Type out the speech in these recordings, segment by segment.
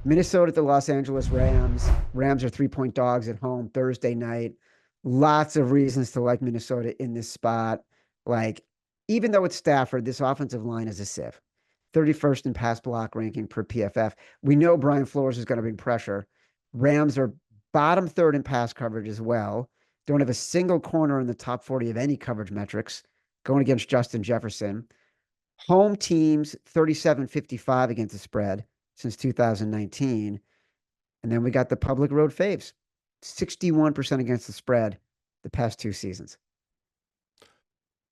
Minnesota at the Los Angeles Rams. Rams are 3-point dogs at home Thursday night. Lots of reasons to like Minnesota in this spot. Like, even though it's Stafford, this offensive line is a sieve. 31st in pass block ranking per PFF. We know Brian Flores is going to bring pressure. Rams are bottom third in pass coverage as well. Don't have a single corner in the top 40 of any coverage metrics going against Justin Jefferson. Home teams 37-55 against the spread since 2019. And then we got the public road faves, 61% against the spread the past 2 seasons.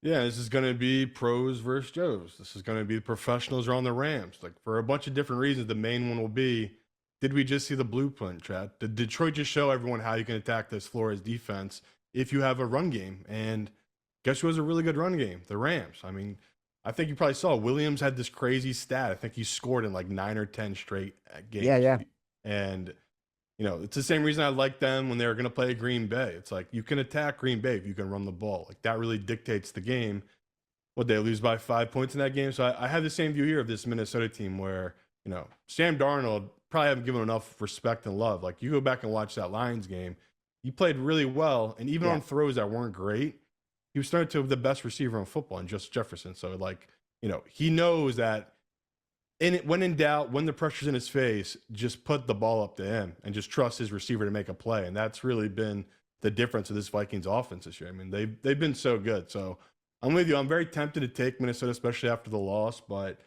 Yeah, this is going to be pros versus Joes. This is going to be the professionals are on the Rams. Like, for a bunch of different reasons, the main one will be, did we just see the blueprint, Chad? Did Detroit just show everyone how you can attack this Flores defense if you have a run game? And guess who has a really good run game? The Rams. I mean, I think you probably saw Williams had this crazy stat. I think he scored in like 9 or 10 straight games. Yeah. And, it's the same reason I like them when they were going to play Green Bay. It's like, you can attack Green Bay if you can run the ball. Like, that really dictates the game. Would they lose by 5 points in that game? So I have the same view here of this Minnesota team where, Sam Darnold probably haven't given enough respect and love. Like, you go back and watch that Lions game, he played really well. And even on throws that weren't great, he was starting to have the best receiver in football in Justin Jefferson. So, like, he knows that when in doubt, when the pressure's in his face, just put the ball up to him and just trust his receiver to make a play. And that's really been the difference of this Vikings offense this year. I mean, they've been so good. So I'm with you. I'm very tempted to take Minnesota, especially after the loss, but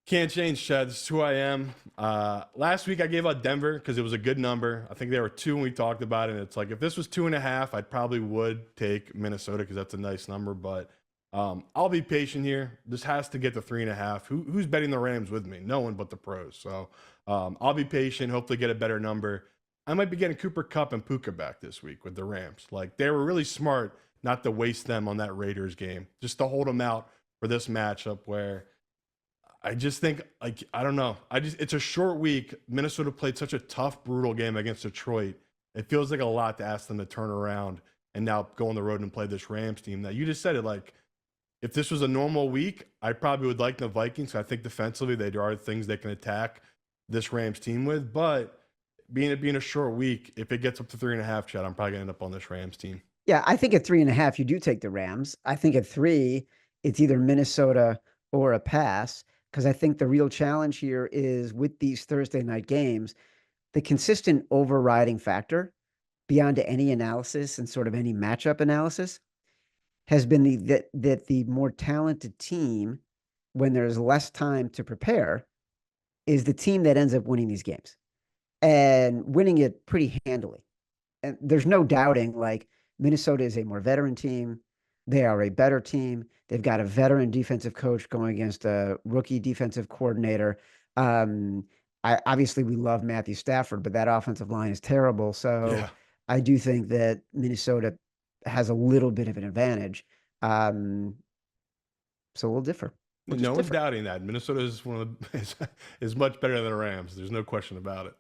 can't change, Chad. This is who I am. Last week I gave out Denver because it was a good number. I think they were 2 when we talked about it. And it's like, if this was 2.5, I probably would take Minnesota because that's a nice number. But I'll be patient here. This has to get to 3.5. Who's betting the Rams with me? No one but the pros. So I'll be patient, hopefully get a better number. I might be getting Cooper Kupp and Puka back this week with the Rams. Like, they were really smart not to waste them on that Raiders game, just to hold them out for this matchup where I just think, like, I don't know. It's a short week. Minnesota played such a tough, brutal game against Detroit. It feels like a lot to ask them to turn around and now go on the road and play this Rams team that you just said it, like, if this was a normal week, I probably would like the Vikings. I think defensively, there are things they can attack this Rams team with. But being a short week, if it gets up to 3.5, Chad, I'm probably going to end up on this Rams team. Yeah, I think at 3.5, you do take the Rams. I think at 3, it's either Minnesota or a pass, because I think the real challenge here is with these Thursday night games, the consistent overriding factor beyond any analysis and sort of any matchup analysis has been that the more talented team, when there's less time to prepare, is the team that ends up winning these games and winning it pretty handily. And there's no doubting, like, Minnesota is a more veteran team. They are a better team. They've got a veteran defensive coach going against a rookie defensive coordinator. Obviously we love Matthew Stafford, but that offensive line is terrible. So I do think that Minnesota has a little bit of an advantage. So we'll differ. No one's doubting that. Minnesota is is much better than the Rams. There's no question about it.